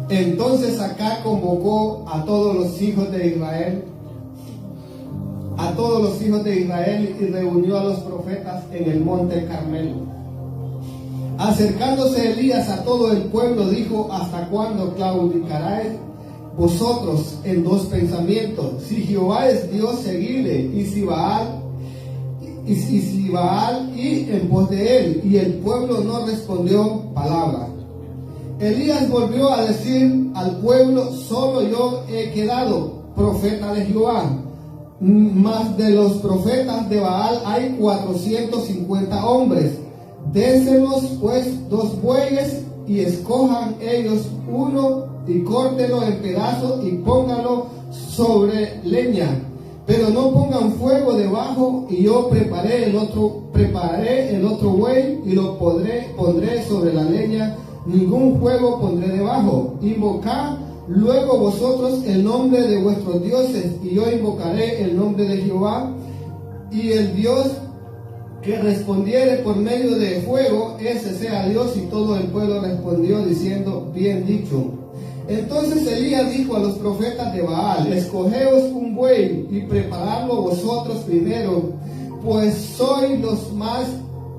Entonces Acab convocó a todos los hijos de Israel, y reunió a los profetas en el monte Carmelo. Acercándose Elías a todo el pueblo, dijo: ¿hasta cuándo claudicaréis vosotros en dos pensamientos? Si Jehová es Dios, seguidle, y si Baal, y en pos de él. Y el pueblo no respondió palabra. Elías volvió a decir al pueblo: solo yo he quedado profeta de Jehová, mas de los profetas de Baal hay 450 hombres. Désenos pues 2 bueyes, y escojan ellos uno, y córtenlo en pedazos, y pónganlo sobre leña, pero no pongan fuego debajo. Y yo prepararé el otro buey, y lo pondré sobre la leña, ningún fuego pondré debajo. Invocad luego vosotros el nombre de vuestros dioses, y yo invocaré el nombre de Jehová, y el Dios que respondiere por medio de fuego, ese sea Dios. Y todo el pueblo respondió diciendo: bien dicho. Entonces Elías dijo a los profetas de Baal: escogeos un buey y preparadlo vosotros primero, pues sois los más,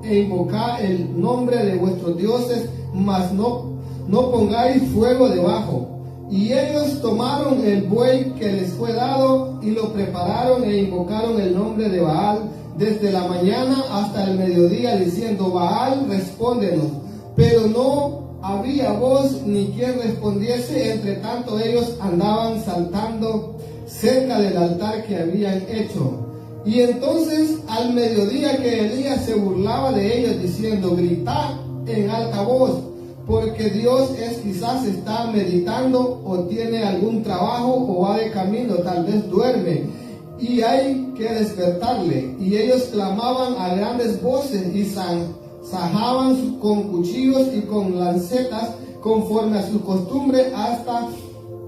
e invocad el nombre de vuestros dioses, mas no pongáis fuego debajo. Y ellos tomaron el buey que les fue dado, y lo prepararon e invocaron el nombre de Baal desde la mañana hasta el mediodía, diciendo: Baal, respóndenos. Pero no había voz ni quien respondiese. Entre tanto ellos andaban saltando cerca del altar que habían hecho. Y entonces al mediodía, que Elías se burlaba de ellos, diciendo: gritad en alta voz, porque Dios quizás está meditando, o tiene algún trabajo, o va de camino, tal vez duerme, y hay que despertarle. Y ellos clamaban a grandes voces, y sajaban con cuchillos y con lancetas, conforme a su costumbre, hasta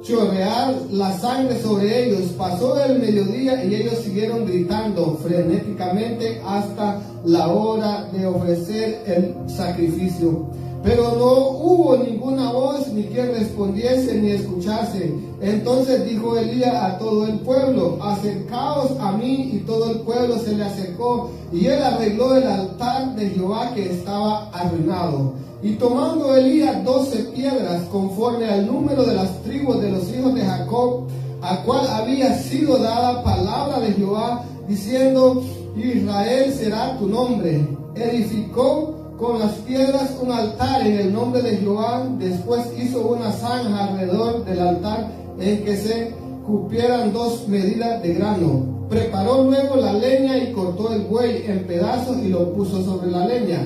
chorrear la sangre sobre ellos. Pasó el mediodía, y ellos siguieron gritando frenéticamente hasta la hora de ofrecer el sacrificio. Pero no hubo ninguna voz, ni quien respondiese, ni escuchase. Entonces dijo Elías a todo el pueblo: acercaos a mí. Y todo el pueblo se le acercó, y él arregló el altar de Jehová, que estaba arruinado. Y tomando Elías 12 piedras, conforme al número de las tribus de los hijos de Jacob, a cual había sido dada palabra de Jehová, diciendo: Israel será tu nombre, edificó con las piedras un altar en el nombre de Jehová. Después hizo una zanja alrededor del altar, en que se cupieran 2 medidas de grano. Preparó luego la leña, y cortó el buey en pedazos, y lo puso sobre la leña.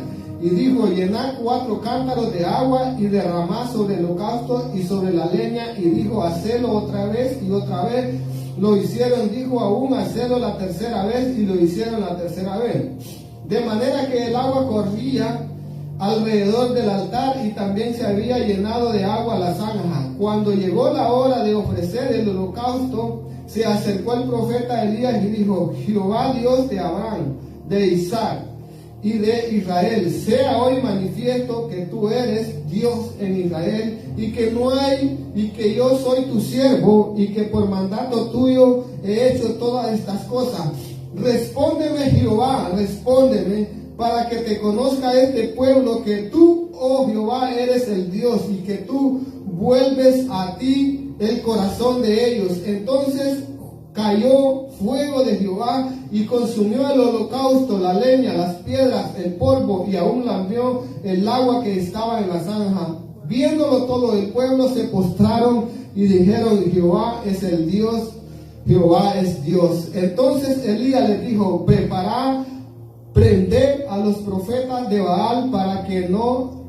Y dijo: llenad 4 cántaros de agua, y derramad sobre el holocausto y sobre la leña. Y dijo: hacedlo otra vez. Y otra vez lo hicieron. Dijo aún: hacedlo la tercera vez. Y lo hicieron la tercera vez. De manera que el agua corría alrededor del altar, y también se había llenado de agua la zanja. Cuando llegó la hora de ofrecer el holocausto, se acercó el profeta Elías y dijo: Jehová, Dios de Abraham, de Isaac y de Israel, sea hoy manifiesto que tú eres Dios en Israel, y que no hay, y que yo soy tu siervo, y que por mandato tuyo he hecho todas estas cosas. Respóndeme, Jehová, respóndeme, para que te conozca este pueblo, que tú, oh Jehová, eres el Dios, y que tú vuelves a ti el corazón de ellos. Entonces cayó fuego de Jehová, y consumió el holocausto, la leña, las piedras, el polvo, y aún lambió el agua que estaba en la zanja. Viéndolo todo el pueblo, se postraron y dijeron: Jehová es el Dios, Jehová es Dios. Entonces Elías les dijo: prended a los profetas de Baal, para que no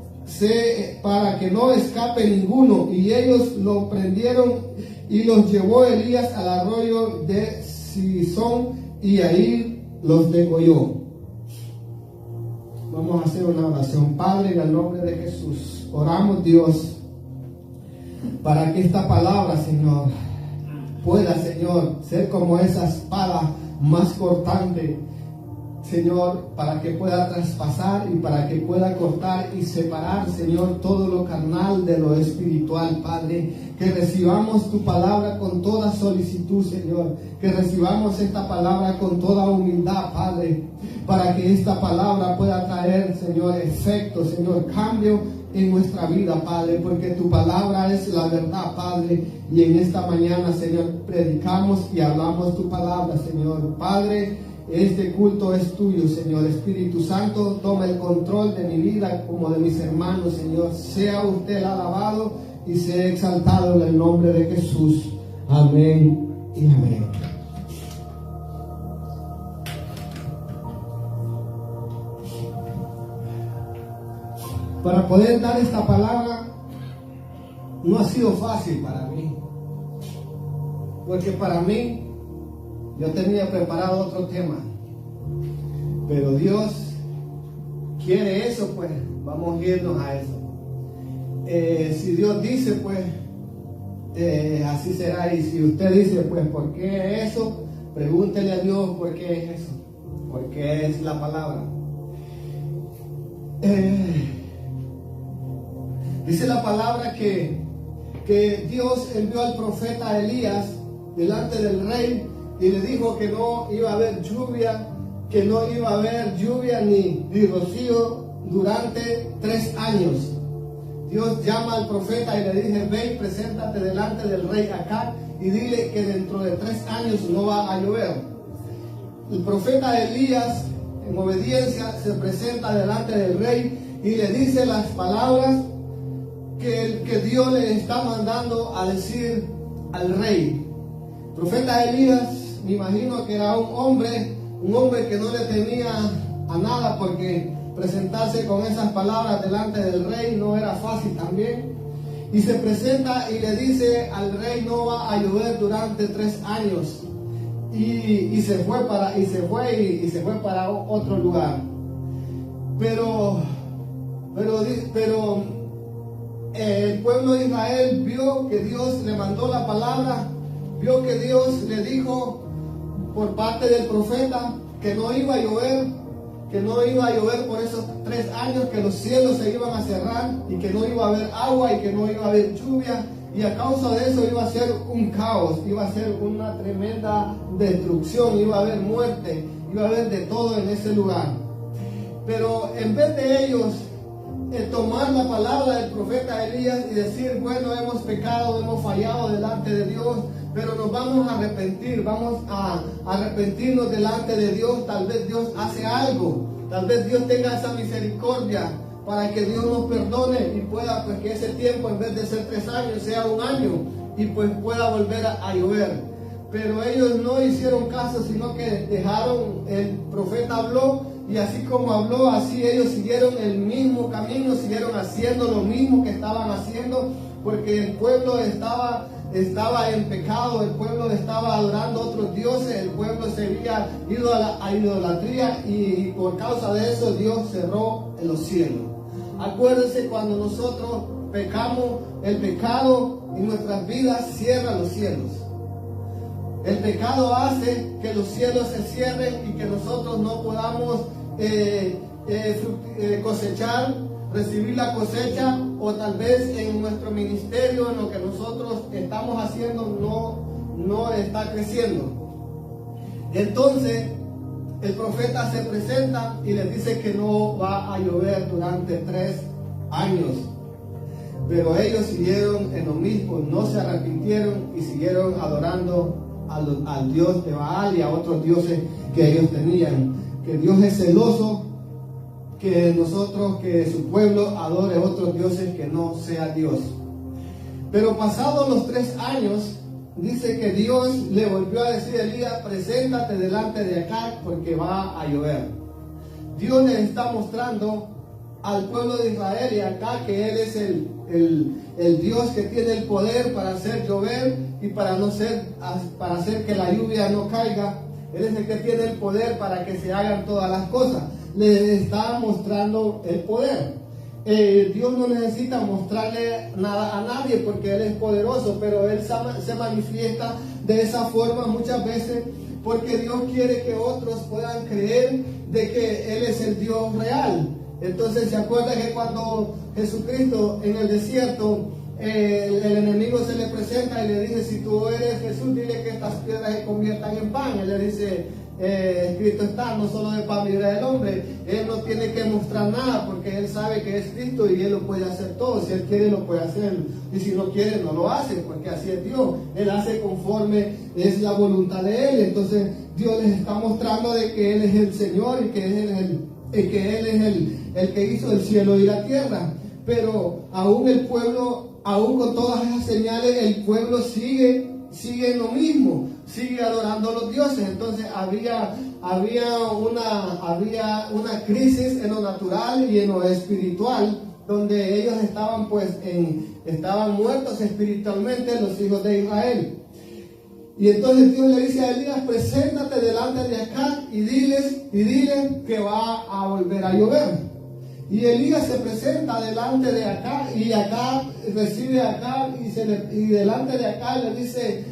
escape ninguno. Y ellos lo prendieron, y los llevó Elías al arroyo de Sison, y ahí los degolló. Vamos a hacer una oración. Padre, en el nombre de Jesús, oramos, Dios, para que esta palabra, Señor, pueda, Señor, ser como esa espada más cortante, Señor, para que pueda traspasar y para que pueda cortar y separar, Señor, todo lo carnal de lo espiritual, Padre. Que recibamos tu palabra con toda solicitud, Señor. Que recibamos esta palabra con toda humildad, Padre. Para que esta palabra pueda traer, Señor, efecto, Señor, cambio en nuestra vida, Padre. Porque tu palabra es la verdad, Padre. Y en esta mañana, Señor, predicamos y hablamos tu palabra, Señor. Padre, este culto es tuyo, Señor. Espíritu Santo, toma el control de mi vida como de mis hermanos, Señor. Sea usted alabado y sea exaltado en el nombre de Jesús. Amén y amén. Para poder dar esta palabra no ha sido fácil para mí, porque para mí yo tenía preparado otro tema, pero Dios quiere eso, pues vamos a irnos a eso. Si Dios dice, pues así será. Y si usted dice, pues ¿por qué eso? Pregúntele a Dios por qué es eso, porque es la palabra. Dice la palabra que Dios envió al profeta Elías delante del rey y le dijo que no iba a haber lluvia, ni rocío durante 3 años. Dios llama al profeta y le dice: ve y preséntate delante del rey Acab y dile que dentro de 3 años no va a llover. El profeta Elías, en obediencia, se presenta delante del rey y le dice las palabras que Dios le está mandando a decir al rey. El profeta Elías, me imagino que era un hombre que no le temía a nada, porque presentarse con esas palabras delante del rey no era fácil también. Y se presenta y le dice al rey: no va a llover durante 3 años. Y se fue para otro lugar. Pero el pueblo de Israel vio que Dios le mandó la palabra, vio que Dios le dijo por parte del profeta que no iba a llover por esos 3 años, que los cielos se iban a cerrar y que no iba a haber agua y que no iba a haber lluvia, y a causa de eso iba a ser un caos, iba a ser una tremenda destrucción, iba a haber muerte, iba a haber de todo en ese lugar. Pero en vez de ellos tomar la palabra del profeta Elías y decir: bueno, hemos pecado, hemos fallado delante de Dios, pero nos vamos a arrepentir, vamos a arrepentirnos delante de Dios, tal vez Dios hace algo, tal vez Dios tenga esa misericordia para que Dios nos perdone y pueda, pues, que ese tiempo, en vez de ser 3 años, sea 1 año y pues pueda volver a llover. Pero ellos no hicieron caso, sino que dejaron, el profeta habló, y así como habló, así ellos siguieron el mismo camino, siguieron haciendo lo mismo que estaban haciendo, porque el pueblo estaba en pecado, el pueblo estaba adorando a otros dioses, el pueblo se había ido a idolatría, y por causa de eso Dios cerró en los cielos. Acuérdense, cuando nosotros pecamos, el pecado en nuestras vidas cierra los cielos. El pecado hace que los cielos se cierren y que nosotros no podamos cosechar, recibir la cosecha, o tal vez en nuestro ministerio, en lo que nosotros estamos haciendo, no está creciendo. Entonces el profeta se presenta y les dice que no va a llover durante 3 años. Pero ellos siguieron en lo mismo, no se arrepintieron y siguieron adorando al Dios de Baal y a otros dioses que ellos tenían. Que Dios es celoso que su pueblo adore a otros dioses que no sea Dios. Pero pasados los 3 años, dice que Dios le volvió a decir a Elías: preséntate delante de acá porque va a llover. Dios le está mostrando al pueblo de Israel y acá que Él es el Dios que tiene el poder para hacer llover y para hacer que la lluvia no caiga. Él es el que tiene el poder para que se hagan todas las cosas. Le está mostrando el poder. Dios no necesita mostrarle nada a nadie porque Él es poderoso, pero Él se manifiesta de esa forma muchas veces porque Dios quiere que otros puedan creer de que Él es el Dios real. Entonces se acuerda que cuando Jesucristo en el desierto, el enemigo se le presenta y le dice: si tú eres Jesús, dile que estas piedras se conviertan en pan. Él le dice: escrito está, no solo de pan vivirá el hombre. Él no tiene que mostrar nada porque Él sabe que es Cristo y Él lo puede hacer todo. Si Él quiere, lo puede hacer, y si no quiere, no lo hace, porque así es Dios. Él hace conforme es la voluntad de Él. Entonces Dios les está mostrando de que Él es el Señor y que Él es el que hizo el cielo y la tierra. Pero aún el pueblo, aún con todas esas señales, el pueblo sigue en lo mismo, sigue adorando a los dioses. Entonces había una crisis en lo natural y en lo espiritual, donde ellos estaban muertos espiritualmente, los hijos de Israel. Y entonces Dios le dice a Elías: preséntate delante de acá y diles que va a volver a llover. Y Elías se presenta delante de acá, y acá recibe acá, y delante de acá le dice: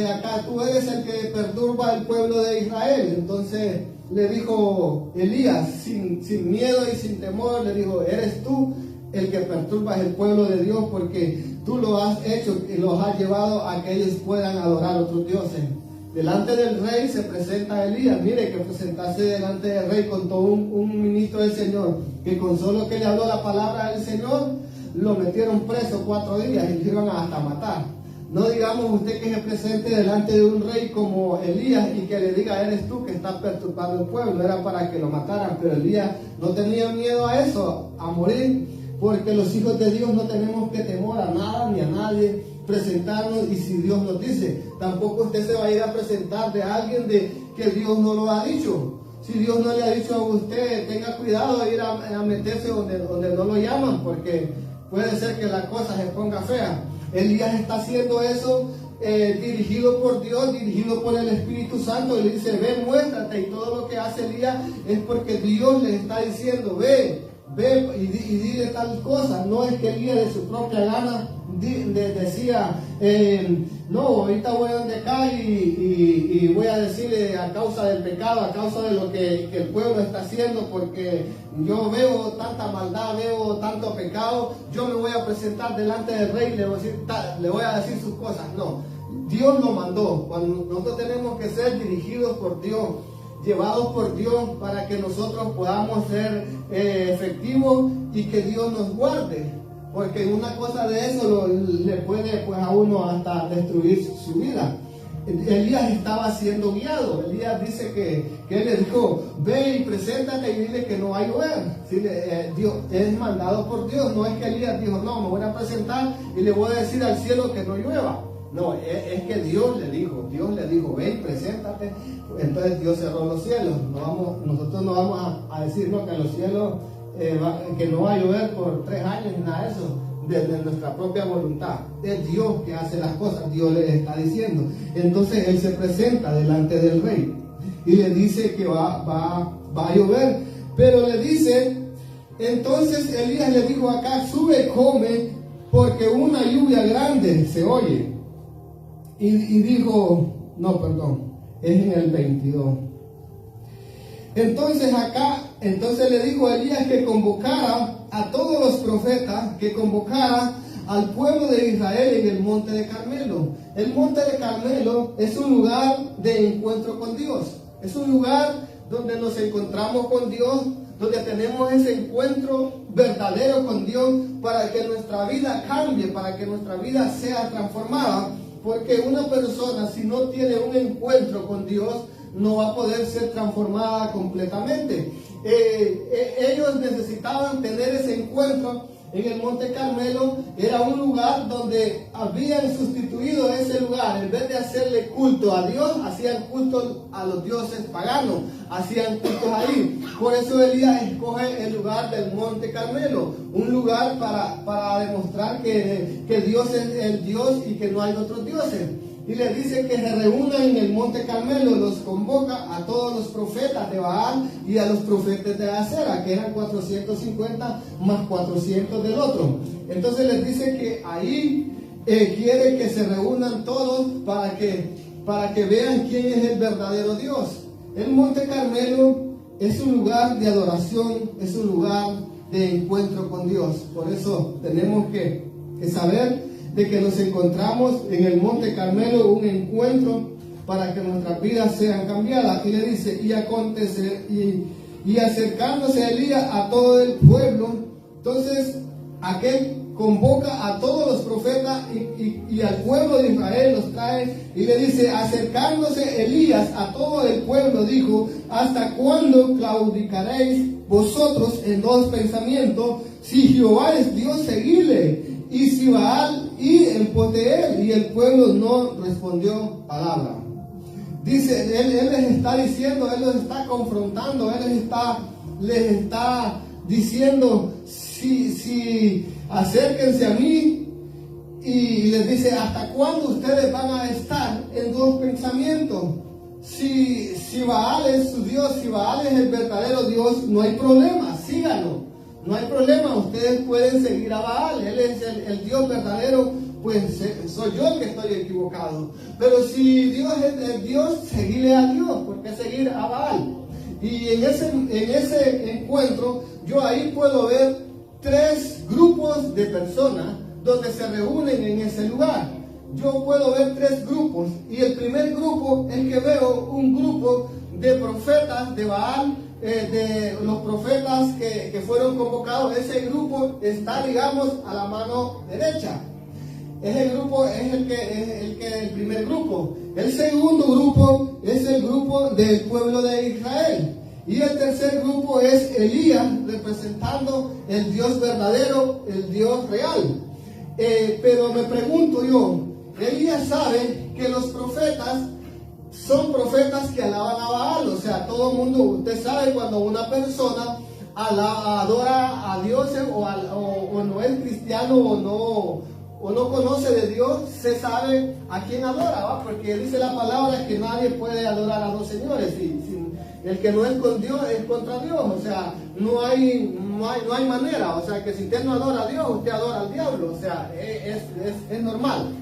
acá tú eres el que perturba el pueblo de Israel. Entonces le dijo Elías, sin miedo y sin temor, le dijo: eres tú el que perturbas el pueblo de Dios, porque tú lo has hecho y los has llevado a que ellos puedan adorar a otros dioses. Delante del rey se presenta Elías. Mire que presentarse delante del rey con todo un ministro del Señor, que con solo que le habló la palabra del Señor, lo metieron preso 4 días y lo iban hasta matar. No digamos usted que se presente delante de un rey como Elías y que le diga: eres tú que estás perturbando el pueblo. Era para que lo mataran, pero Elías no tenía miedo a eso, a morir, porque los hijos de Dios no tenemos que temor a nada ni a nadie, presentarnos. Y si Dios nos dice, tampoco usted se va a ir a presentar de alguien de que Dios no lo ha dicho. Si Dios no le ha dicho a usted, tenga cuidado de ir a meterse donde no lo llaman, porque puede ser que la cosa se ponga fea. Elías está haciendo eso dirigido por Dios, dirigido por el Espíritu Santo, y le dice: ve, muéstrate. Y todo lo que hace Elías es porque Dios le está diciendo: ve y dile tal cosa. No es que Elías de su propia gana decía: no, ahorita voy a donde acá y voy a decirle a causa del pecado, a causa de lo que el pueblo está haciendo, porque yo veo tanta maldad, veo tanto pecado, yo me voy a presentar delante del rey y le voy a decir sus cosas. No, Dios lo mandó. Cuando nosotros tenemos que ser dirigidos por Dios, llevados por Dios, para que nosotros podamos ser efectivos y que Dios nos guarde, porque en una cosa de eso le puede pues a uno hasta destruir su vida. Elías estaba siendo guiado. Elías dice que él le dijo: ve y preséntate y dile que no va a llover. ¿Sí? Dios es mandado por Dios. No es que Elías dijo: no, me voy a presentar y le voy a decir al cielo que no llueva. No, es que Dios le dijo: ven, preséntate. Entonces Dios cerró los cielos. Nosotros no vamos a decir no, que los cielos que no va a llover por 3 años ni nada de eso, desde nuestra propia voluntad. Es Dios que hace las cosas, Dios le está diciendo. Entonces él se presenta delante del rey y le dice que va a llover, pero le dice, entonces Elías le dijo acá: sube, come, porque una lluvia grande se oye. Y dijo, no, perdón, es en el 22. Entonces le dijo a Elías que convocara a todos los profetas, que convocara al pueblo de Israel en el monte de Carmelo. El monte de Carmelo es un lugar de encuentro con Dios. Es un lugar donde nos encontramos con Dios, donde tenemos ese encuentro verdadero con Dios, para que nuestra vida cambie, para que nuestra vida sea transformada. Porque una persona, si no tiene un encuentro con Dios, no va a poder ser transformada completamente. Ellos necesitaban tener ese encuentro. En el Monte Carmelo era un lugar donde habían sustituido ese lugar. En vez de hacerle culto a Dios, hacían culto a los dioses paganos, hacían cultos ahí. Por eso Elías escoge el lugar del Monte Carmelo, un lugar para demostrar que Dios es el Dios y que no hay otros dioses. Y le dice que se reúnan en el Monte Carmelo, los convoca a todos los profetas de Baal y a los profetas de Acera, que eran 450 más 400 del otro. Entonces les dice que ahí quiere que se reúnan todos para que vean quién es el verdadero Dios. El Monte Carmelo es un lugar de adoración, es un lugar de encuentro con Dios. Por eso tenemos que saber de que nos encontramos en el Monte Carmelo, un encuentro para que nuestras vidas sean cambiadas. Y le dice, y acercándose Elías a todo el pueblo. Entonces aquel convoca a todos los profetas y al pueblo de Israel los trae y le dice, acercándose Elías a todo el pueblo, dijo, ¿hasta cuándo claudicaréis vosotros en dos pensamientos? Si Jehová es Dios, seguidle, y si Baal, id en pos de él. Y el pueblo no respondió palabra. Dice, él les está diciendo, él los está confrontando, él les está diciendo, si acérquense a mí, y les dice, ¿hasta cuándo ustedes van a estar en dos pensamientos? Si Baal es su Dios, si Baal es el verdadero Dios, no hay problema, síganlo, no hay problema, ustedes pueden seguir a Baal, él es el Dios verdadero, pues soy yo el que estoy equivocado. Pero si Dios es el Dios, seguirle a Dios, ¿por qué seguir a Baal? Y en ese encuentro, yo ahí puedo ver 3 grupos de personas donde se reúnen en ese lugar. Yo puedo ver 3 grupos, y el primer grupo es que veo un grupo de profetas de Baal, de los profetas que fueron convocados. Ese grupo está, digamos, a la mano derecha. El primer grupo. El segundo grupo es el grupo del pueblo de Israel. Y el tercer grupo es Elías, representando el Dios verdadero, el Dios real. Pero me pregunto yo, Elías sabe que los profetas son profetas que alaban a Baal. O sea, todo el mundo, usted sabe cuando una persona adora a dioses o no es cristiano o no conoce de Dios, se sabe a quién adora, ¿va? Porque dice la palabra que nadie puede adorar a dos señores. El que no es con Dios es contra Dios. O sea, no hay manera. O sea, que si usted no adora a Dios, usted adora al diablo. O sea, es normal.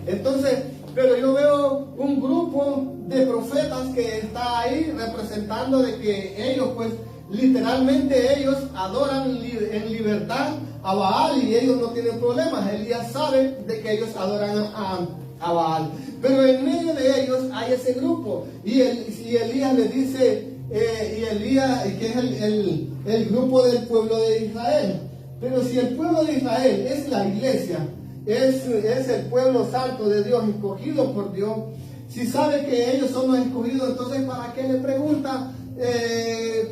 Entonces, pero yo veo un grupo de profetas que está ahí representando de que ellos, pues, literalmente ellos adoran en libertad a Baal y ellos no tienen problemas. Elías sabe de que ellos adoran a Baal, pero en medio de ellos hay ese grupo y Elías le dice, que es el grupo del pueblo de Israel. Pero si el pueblo de Israel es la iglesia, es el pueblo santo de Dios, escogido por Dios, si sabe que ellos son los escogidos, entonces ¿para qué le pregunta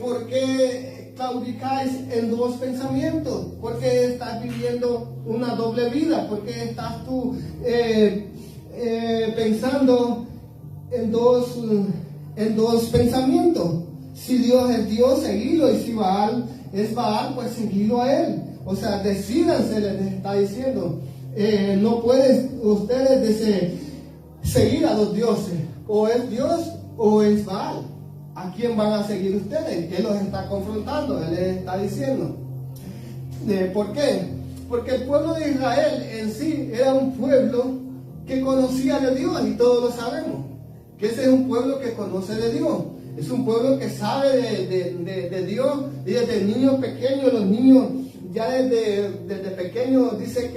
por qué claudicáis en dos pensamientos? ¿Por qué estás viviendo una doble vida? ¿Por qué estás tú pensando en dos pensamientos? Si Dios es Dios, seguidlo, y si Baal es Baal, pues seguidlo a él. O sea, decídanse, les está diciendo. No pueden ustedes seguir a dos dioses, o es Dios o es Baal. ¿A quién van a seguir ustedes? Él los está confrontando, él les está diciendo. ¿Por qué? Porque el pueblo de Israel en sí era un pueblo que conocía de Dios, y todos lo sabemos, que ese es un pueblo que conoce de Dios, es un pueblo que sabe de Dios, y desde niños pequeños, los niños ya desde pequeños dice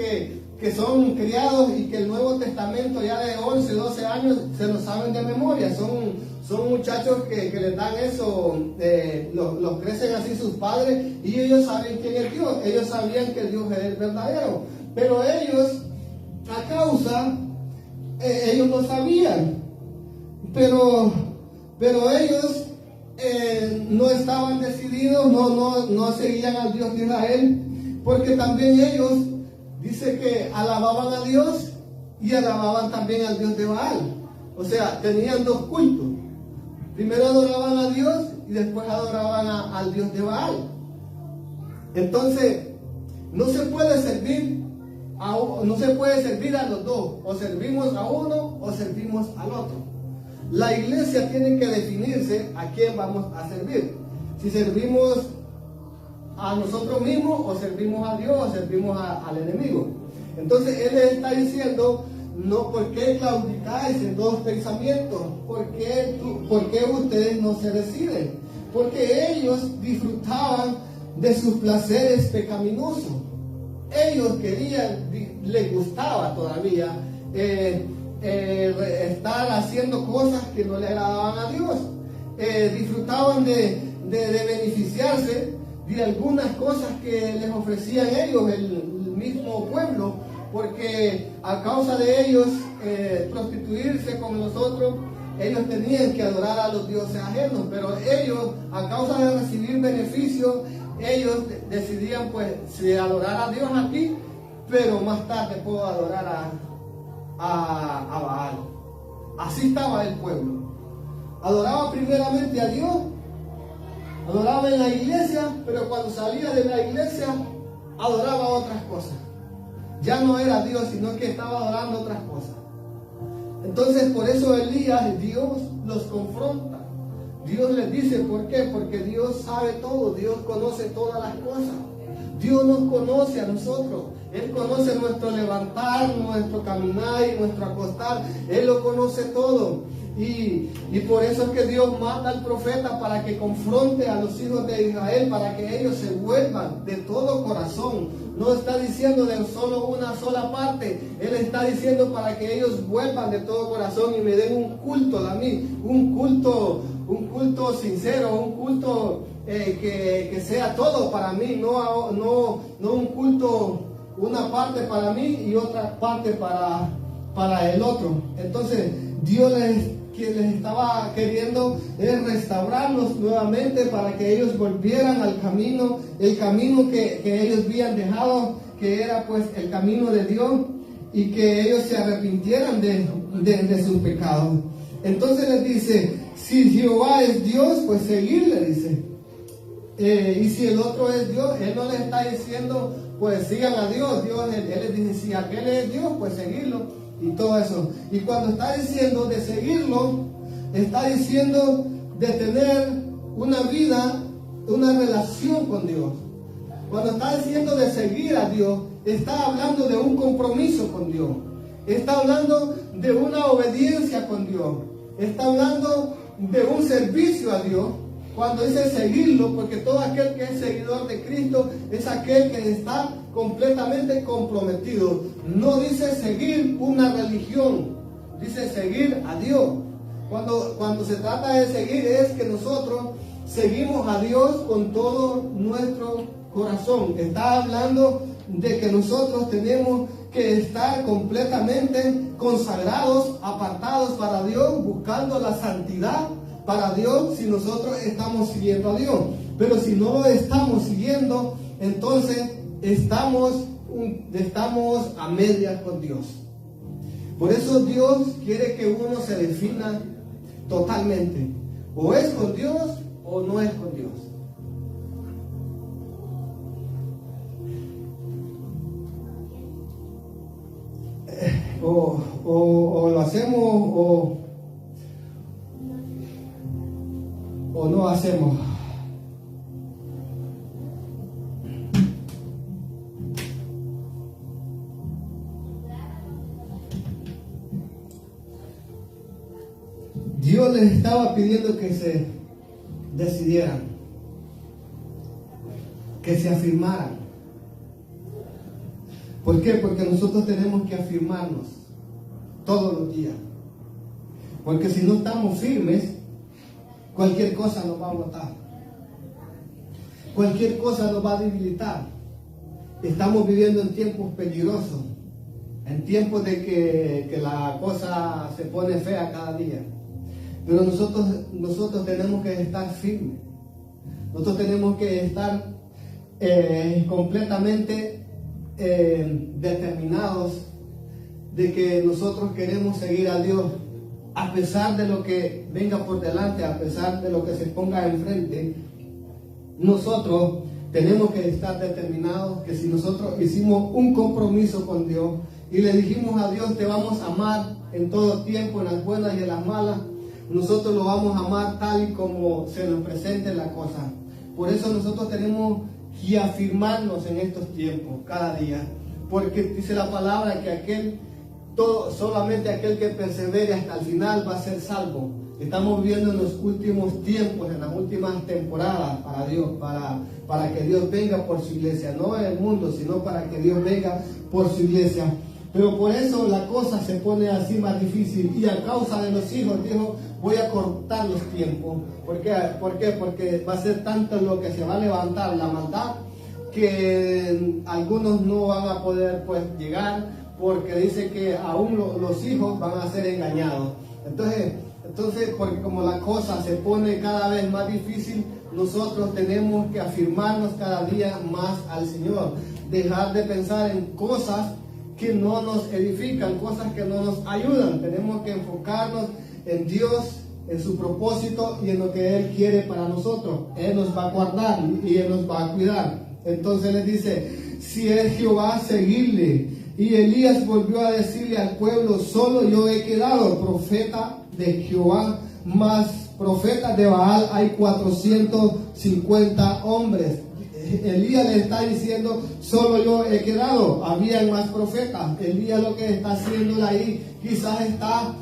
que son criados y que el Nuevo Testamento ya de 11, 12 años se lo saben de memoria. Son muchachos que les dan eso, los crecen así sus padres, y ellos saben quién es Dios. Ellos sabían que Dios es el verdadero, pero ellos, ellos no sabían, pero ellos no estaban decididos, no seguían al Dios de Israel, porque también ellos dice que alababan a Dios y alababan también al Dios de Baal. O sea, tenían dos cultos. Primero adoraban a Dios y después adoraban al Dios de Baal. Entonces, no se puede servir a los dos. O servimos a uno o servimos al otro. La iglesia tiene que definirse a quién vamos a servir. Si servimos a nosotros mismos, o servimos a Dios, o servimos al enemigo. Entonces él les está diciendo, no, ¿por qué claudicáis en dos pensamientos? ¿Por qué ustedes no se deciden? porque ellos disfrutaban de sus placeres pecaminosos. Ellos querían, les gustaba todavía estar haciendo cosas que no le agradaban a Dios. Disfrutaban de beneficiarse de algunas cosas que les ofrecían ellos, el mismo pueblo, porque a causa de ellos prostituirse con nosotros, ellos tenían que adorar a los dioses ajenos, pero ellos, a causa de recibir beneficios, ellos decidían pues si adorar a Dios aquí, pero más tarde puedo adorar a Baal. Así estaba el pueblo. Adoraba primeramente a Dios, adoraba en la iglesia, pero cuando salía de la iglesia adoraba otras cosas. Ya no era Dios, sino que estaba adorando otras cosas. Entonces por eso Elías, Dios los confronta. Dios les dice, ¿por qué? Porque Dios sabe todo, Dios conoce todas las cosas. Dios nos conoce a nosotros. Él conoce nuestro levantar, nuestro caminar y nuestro acostar. Él lo conoce todo. Y por eso es que Dios manda al profeta para que confronte a los hijos de Israel, para que ellos se vuelvan de todo corazón. No está diciendo de solo una sola parte. Él está diciendo para que ellos vuelvan de todo corazón y me den un culto a mí, un culto sincero, un culto que sea todo para mí, no un culto, una parte para mí y otra parte para el otro. Entonces Dios les estaba queriendo restaurarlos nuevamente para que ellos volvieran al camino, el camino que ellos habían dejado, que era pues el camino de Dios, y que ellos se arrepintieran de sus pecados. Entonces les dice, si Jehová es Dios, pues seguirle, dice. Y si el otro es Dios, Él no les está diciendo, pues sigan a Dios. Él les dice, si aquel es Dios, pues seguirlo. Y todo eso. Y cuando está diciendo de seguirlo, está diciendo de tener una vida, una relación con Dios. Cuando está diciendo de seguir a Dios, está hablando de un compromiso con Dios. Está hablando de una obediencia con Dios. Está hablando de un servicio a Dios. Cuando dice seguirlo, porque todo aquel que es seguidor de Cristo es aquel que está completamente comprometido. No dice seguir una religión, dice seguir a Dios. Cuando se trata de seguir es que nosotros seguimos a Dios con todo nuestro corazón. Está hablando de que nosotros tenemos que estar completamente consagrados, apartados para Dios, buscando la santidad para Dios, si nosotros estamos siguiendo a Dios. Pero si no lo estamos siguiendo, entonces estamos a medias con Dios. Por eso Dios quiere que uno se defina totalmente. O es con Dios o no es con Dios. O lo hacemos o no hacemos. Dios les estaba pidiendo que se decidieran, que se afirmaran. ¿Por qué? Porque nosotros tenemos que afirmarnos todos los días. Porque si no estamos firmes, cualquier cosa nos va a botar. Cualquier cosa nos va a debilitar. Estamos viviendo en tiempos peligrosos, en tiempos de que la cosa se pone fea cada día. Pero nosotros tenemos que estar firmes. Nosotros tenemos que estar completamente determinados de que nosotros queremos seguir a Dios. A pesar de lo que venga por delante, a pesar de lo que se ponga enfrente, nosotros tenemos que estar determinados que si nosotros hicimos un compromiso con Dios y le dijimos a Dios, te vamos a amar en todo tiempo, en las buenas y en las malas, nosotros lo vamos a amar tal y como se nos presente la cosa. Por eso nosotros tenemos que afirmarnos en estos tiempos, cada día. Porque dice la palabra que aquel solamente aquel que persevere hasta el final va a ser salvo. Estamos viviendo en los últimos tiempos, en las últimas temporadas para Dios, para que Dios venga por su iglesia, no en el mundo, sino para que Dios venga por su iglesia. Pero por eso la cosa se pone así más difícil, y a causa de los hijos dijo: voy a cortar los tiempos. ¿Por qué? Porque va a ser tanto lo que se va a levantar la maldad que algunos no van a poder pues llegar, porque dice que aún los hijos van a ser engañados. Entonces, porque como la cosa se pone cada vez más difícil, nosotros tenemos que afirmarnos cada día más al Señor, dejar de pensar en cosas que no nos edifican, cosas que no nos ayudan. Tenemos que enfocarnos en Dios, en su propósito y en lo que Él quiere para nosotros. Él nos va a guardar y Él nos va a cuidar. Entonces les dice: si es Jehová, seguidle. Y Elías volvió a decirle al pueblo: solo yo he quedado, profeta de Jehová, más profetas de Baal hay 450 hombres. Elías le está diciendo: solo yo he quedado, habían más profetas. Elías lo que está haciendo ahí, quizás está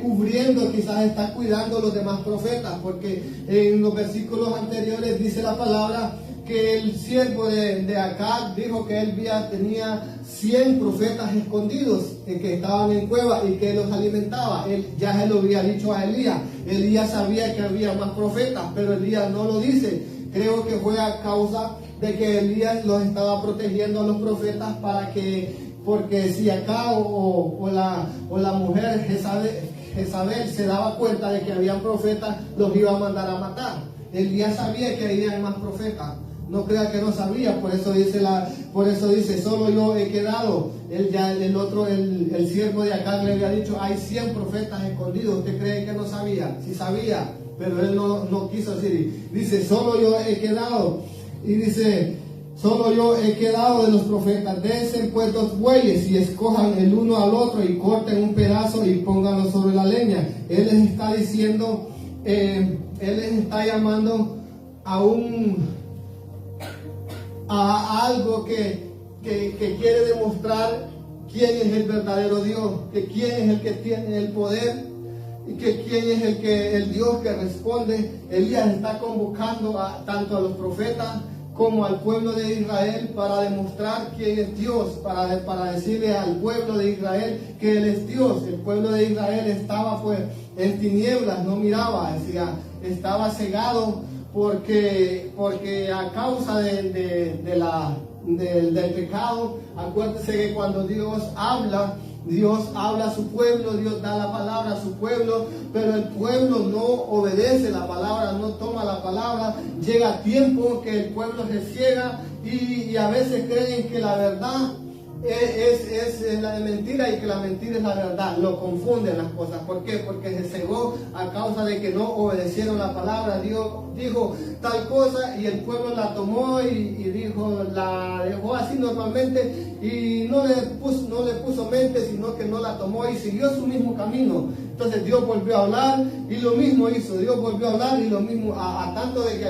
cubriendo, quizás está cuidando a los demás profetas, porque en los versículos anteriores dice la palabra que el siervo de Acab dijo que él tenía 100 profetas escondidos que estaban en cueva y que los alimentaba. Él ya se lo había dicho a Elías. Elías sabía que había más profetas, pero Elías no lo dice. Creo que fue a causa de que Elías los estaba protegiendo a los profetas porque si Acab o la mujer Jezabel se daba cuenta de que habían profetas, los iba a mandar a matar. Elías sabía que habían más profetas. No crea que no sabía, por eso dice: solo yo he quedado. El siervo de Acab le había dicho: hay 100 profetas escondidos. ¿Usted cree que no sabía? Sí sabía, pero él no quiso decir. Dice: solo yo he quedado. Y dice: solo yo he quedado de los profetas. Dense pues 2 bueyes y escojan el uno al otro y corten un pedazo y pónganlo sobre la leña. Él les está diciendo, él les está llamando a algo que quiere demostrar quién es el verdadero Dios, que quién es el que tiene el poder y que quién es el Dios que responde. Elías está convocando tanto a los profetas como al pueblo de Israel para demostrar quién es Dios, para decirle al pueblo de Israel que Él es Dios. El pueblo de Israel estaba pues en tinieblas, no miraba, estaba cegado porque a causa del pecado. Acuérdese que cuando Dios habla a su pueblo, Dios da la palabra a su pueblo, pero el pueblo no obedece la palabra, no toma la palabra. Llega tiempo que el pueblo se ciega y a veces creen que la verdad es la mentira y que la mentira es la verdad. Lo confunden las cosas. ¿Por qué? Porque se cegó a causa de que no obedecieron la palabra. Dios dijo tal cosa y el pueblo la tomó y la dejó así normalmente y no le puso mente, sino que no la tomó y siguió su mismo camino. Entonces Dios volvió a hablar y lo mismo hizo. Dios volvió a hablar y lo mismo, a tanto de que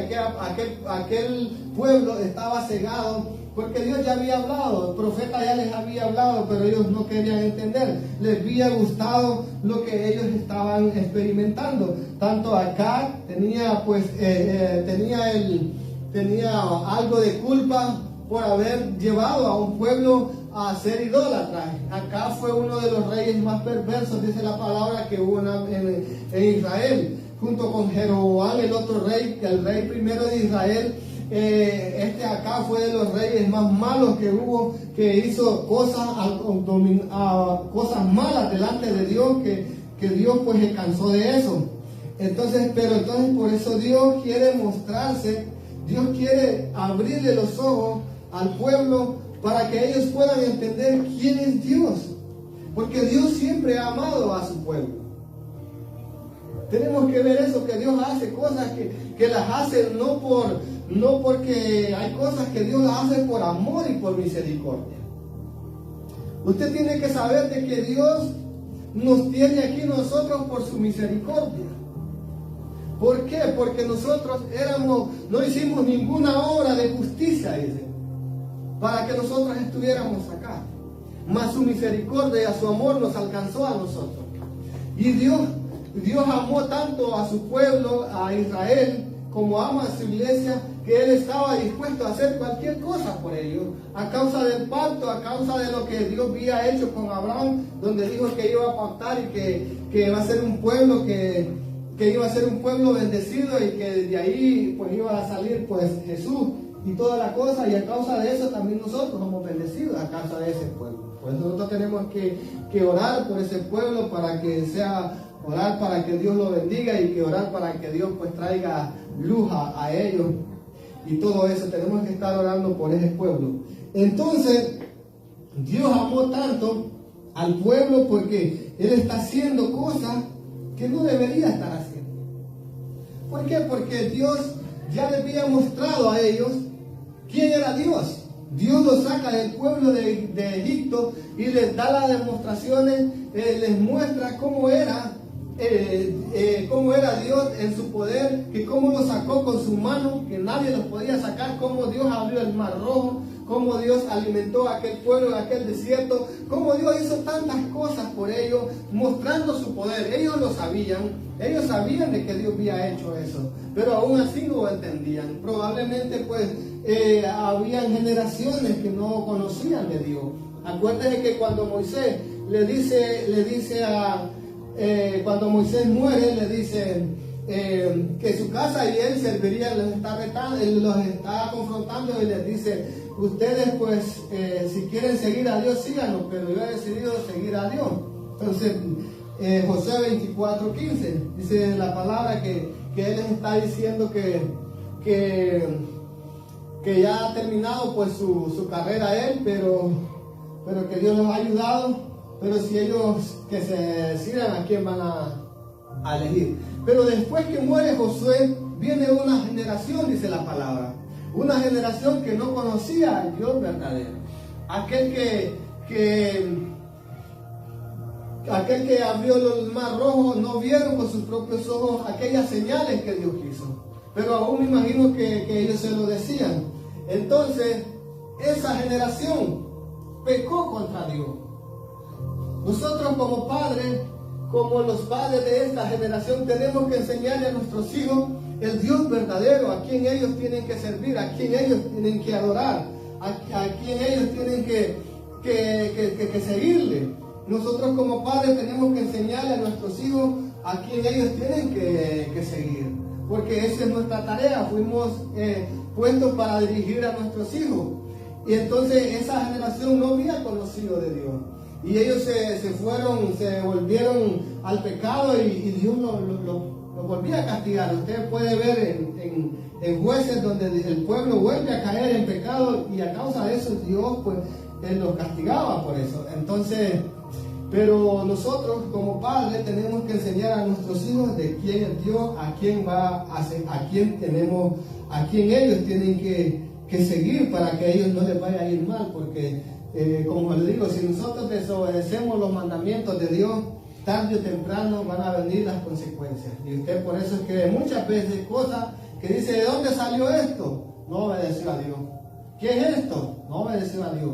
aquel pueblo estaba cegado. Porque Dios ya había hablado, el profeta ya les había hablado, pero ellos no querían entender. Les había gustado lo que ellos estaban experimentando. Tanto Acab tenía algo de culpa por haber llevado a un pueblo a ser idólatra. Acab fue uno de los reyes más perversos, dice la palabra, que hubo en Israel, junto con Jeroboam, el otro rey, el rey primero de Israel. Acá fue de los reyes más malos que hubo, que hizo cosas malas delante de Dios, que Dios pues se cansó de eso. Entonces por eso Dios quiere mostrarse, Dios quiere abrirle los ojos al pueblo para que ellos puedan entender quién es Dios, porque Dios siempre ha amado a su pueblo. Tenemos que ver eso, que Dios hace cosas que las hace no porque hay cosas que Dios las hace por amor y por misericordia. Usted tiene que saber de que Dios nos tiene aquí nosotros por su misericordia. ¿Por qué? Porque nosotros no hicimos ninguna obra de justicia, dice, para que nosotros estuviéramos acá. mas su misericordia y su amor nos alcanzó a nosotros. Y Dios amó tanto a su pueblo, a Israel, como ama a su iglesia, que Él estaba dispuesto a hacer cualquier cosa por ellos, a causa del pacto, a causa de lo que Dios había hecho con Abraham, donde dijo que iba a pactar y que iba a ser un pueblo que iba a ser un pueblo bendecido, y que de ahí pues iba a salir pues Jesús y toda la cosa, y a causa de eso también nosotros somos bendecidos a causa de ese pueblo. Por eso nosotros tenemos que orar por ese pueblo, para que sea, orar para que Dios lo bendiga, y que orar para que Dios pues traiga luz a ellos y todo eso. Tenemos que estar orando por ese pueblo. Entonces Dios amó tanto al pueblo porque Él está haciendo cosas que no debería estar haciendo. ¿Por qué? Porque Dios ya les había mostrado a ellos quién era Dios. Dios los saca del pueblo de Egipto y les da las demostraciones, les muestra cómo era Dios en su poder, que cómo los sacó con su mano, que nadie los podía sacar, cómo Dios abrió el mar rojo, cómo Dios alimentó a aquel pueblo en aquel desierto, cómo Dios hizo tantas cosas por ellos, mostrando su poder. Ellos lo sabían, ellos sabían de que Dios había hecho eso, pero aún así no lo entendían. Probablemente pues habían generaciones que no conocían de Dios. Acuérdense que cuando Moisés le dice cuando Moisés muere, le dice que su casa y él serviría, los está retando, él los está confrontando y les dice: ustedes pues si quieren seguir a Dios, síganlo, pero yo he decidido seguir a Dios. Entonces Josué 24:15 dice la palabra que él les está diciendo que ya ha terminado pues su carrera él, pero que Dios los ha ayudado. Pero si ellos que se decidan a quién van a elegir. Pero después que muere Josué, viene una generación, dice la palabra. Una generación que no conocía al Dios verdadero. Aquel que abrió el mar rojo, no vieron con sus propios ojos aquellas señales que Dios hizo. Pero aún me imagino que ellos se lo decían. Entonces, esa generación pecó contra Dios. Nosotros como padres, como los padres de esta generación, tenemos que enseñarle a nuestros hijos el Dios verdadero, a quien ellos tienen que servir, a quien ellos tienen que adorar, a quien ellos tienen que seguirle. Nosotros como padres tenemos que enseñarle a nuestros hijos a quien ellos tienen que seguir, porque esa es nuestra tarea. Fuimos puestos para dirigir a nuestros hijos, y entonces esa generación no había conocido de Dios. Y ellos se volvieron al pecado, y Dios lo volvía a castigar. Usted puede ver en Jueces donde el pueblo vuelve a caer en pecado, y a causa de eso Dios pues Él los castigaba por eso. Entonces, pero nosotros como padres tenemos que enseñar a nuestros hijos de quién es Dios, a quién va a ser, a quién ellos tienen que seguir, para que a ellos no les vaya a ir mal, porque como les digo, si nosotros desobedecemos los mandamientos de Dios, tarde o temprano van a venir las consecuencias. Y usted, por eso es que muchas veces cosas que dice: ¿de dónde salió esto? No obedeció a Dios. ¿Qué es esto? No obedeció a Dios.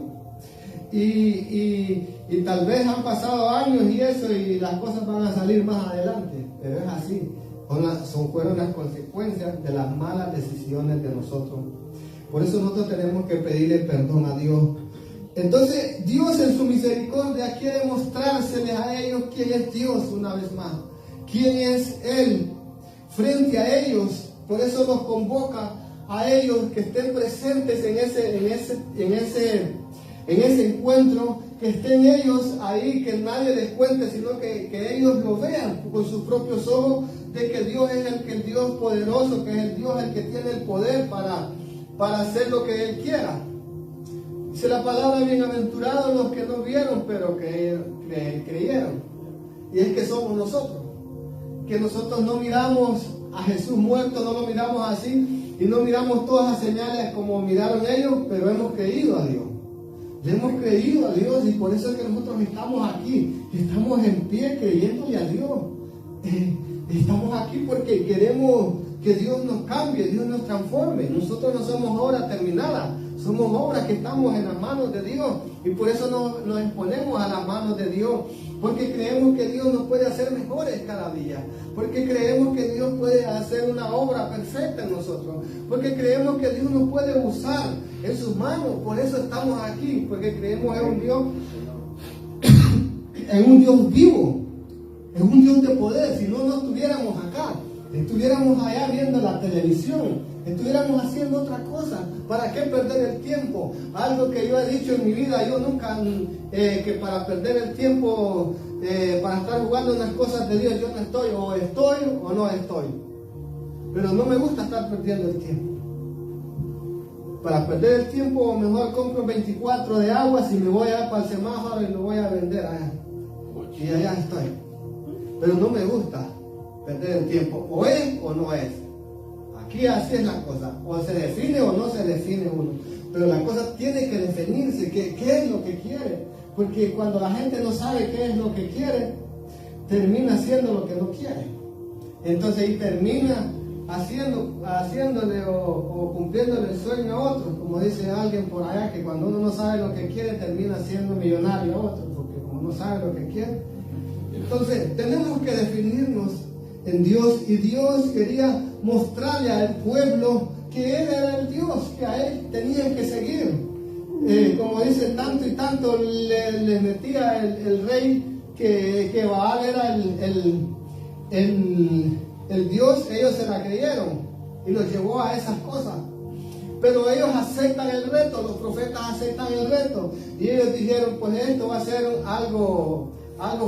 Y tal vez han pasado años y eso, y las cosas van a salir más adelante, pero es así. Fueron las consecuencias de las malas decisiones de nosotros. Por eso nosotros tenemos que pedirle perdón a Dios. Entonces Dios en su misericordia quiere mostrárseles a ellos quién es Dios una vez más, quién es Él frente a ellos. Por eso los convoca a ellos que estén presentes en ese encuentro, que estén ellos ahí, que nadie les cuente, sino que ellos lo vean con sus propios ojos, de que Dios es el Dios poderoso, que es el Dios el que tiene el poder para hacer lo que Él quiera. Dice la palabra: bienaventurados los que no vieron, pero que creyeron. Y es que somos nosotros, que nosotros no miramos a Jesús muerto, no lo miramos así, y no miramos todas las señales como miraron ellos, pero hemos creído a Dios. Le hemos creído a Dios, y por eso es que nosotros estamos aquí, estamos en pie creyéndole a Dios. Estamos aquí porque queremos que Dios nos cambie, Dios nos transforme. Nosotros no somos obra terminada, somos obras que estamos en las manos de Dios, y por eso nos exponemos a las manos de Dios, porque creemos que Dios nos puede hacer mejores cada día, porque creemos que Dios puede hacer una obra perfecta en nosotros, porque creemos que Dios nos puede usar en sus manos. Por eso estamos aquí, porque creemos en un Dios vivo, en un Dios de poder. Si no, no estuviéramos acá, estuviéramos allá viendo la televisión, estuviéramos haciendo otra cosa. ¿Para qué perder el tiempo? Algo que yo he dicho en mi vida, yo nunca, que para perder el tiempo, para estar jugando en las cosas de Dios, yo no estoy o no estoy. Pero no me gusta estar perdiendo el tiempo. Para perder el tiempo, mejor compro 24 de aguas y me voy a para el semáforo y lo voy a vender allá. Y allá estoy. Pero no me gusta perder el tiempo. O es o no es. Aquí así es la cosa. O se define o no se define uno. Pero la cosa tiene que definirse. ¿Qué es lo que quiere? Porque cuando la gente no sabe qué es lo que quiere, termina haciendo lo que no quiere. Entonces ahí termina haciéndole o cumpliéndole el sueño a otros. Como dice alguien por allá, que cuando uno no sabe lo que quiere, termina siendo millonario a otros, porque como no sabe lo que quiere. Entonces tenemos que definirnos en Dios, y Dios quería mostrarle al pueblo que Él era el Dios, que a Él tenían que seguir. Como dice, tanto y tanto le metía el rey que Baal era el Dios, ellos se la creyeron y los llevó a esas cosas. Pero ellos aceptan el reto, los profetas aceptan el reto, y ellos dijeron, pues esto va a ser algo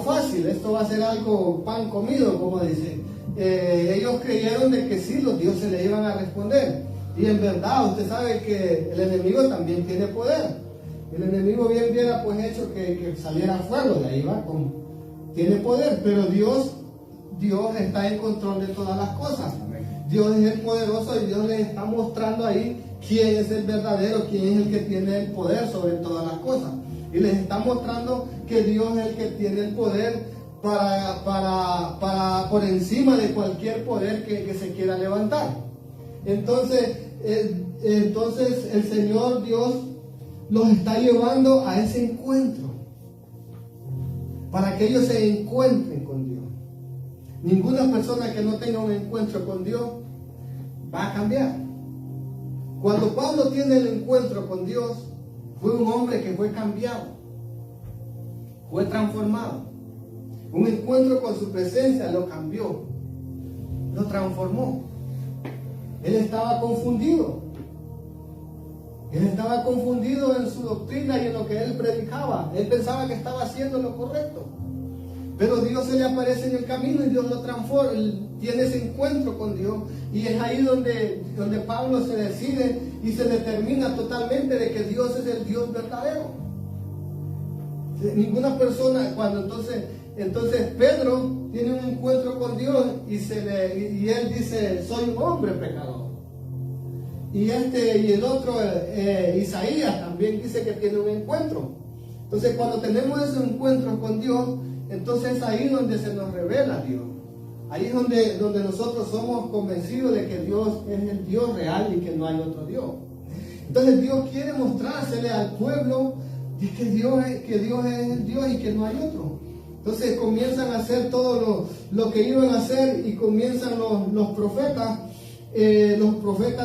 fácil, esto va a ser algo pan comido, como dicen. Ellos creyeron de que sí, los dioses le iban a responder. Y en verdad, usted sabe que el enemigo también tiene poder. El enemigo bien hubiera pues hecho que saliera fuego, de ahí va, tiene poder, pero Dios está en control de todas las cosas. Dios es el poderoso, y Dios les está mostrando ahí quién es el verdadero, quién es el que tiene el poder sobre todas las cosas. Y les está mostrando que Dios es el que tiene el poder para por encima de cualquier poder que se quiera levantar. Entonces el Señor Dios los está llevando a ese encuentro, para que ellos se encuentren con Dios. Ninguna persona que no tenga un encuentro con Dios va a cambiar. Cuando Pablo tiene el encuentro con Dios, fue un hombre que fue cambiado, fue transformado. Un encuentro con su presencia lo cambió, lo transformó. Él estaba confundido. Él estaba confundido en su doctrina y en lo que él predicaba. Él pensaba que estaba haciendo lo correcto. Pero Dios se le aparece en el camino y Dios lo transforma. Él tiene ese encuentro con Dios. Y es ahí donde Pablo se decide y se determina totalmente de que Dios es el Dios verdadero. Ninguna persona, cuando entonces Pedro tiene un encuentro con Dios y él dice, soy un hombre pecador. Y el otro, Isaías, también dice que tiene un encuentro. Entonces cuando tenemos ese encuentro con Dios, entonces es ahí donde se nos revela Dios. Ahí es donde nosotros somos convencidos de que Dios es el Dios real y que no hay otro Dios. Entonces Dios quiere mostrársele al pueblo que Dios es el Dios y que no hay otro. Entonces comienzan a hacer todo lo que iban a hacer, y comienzan los profetas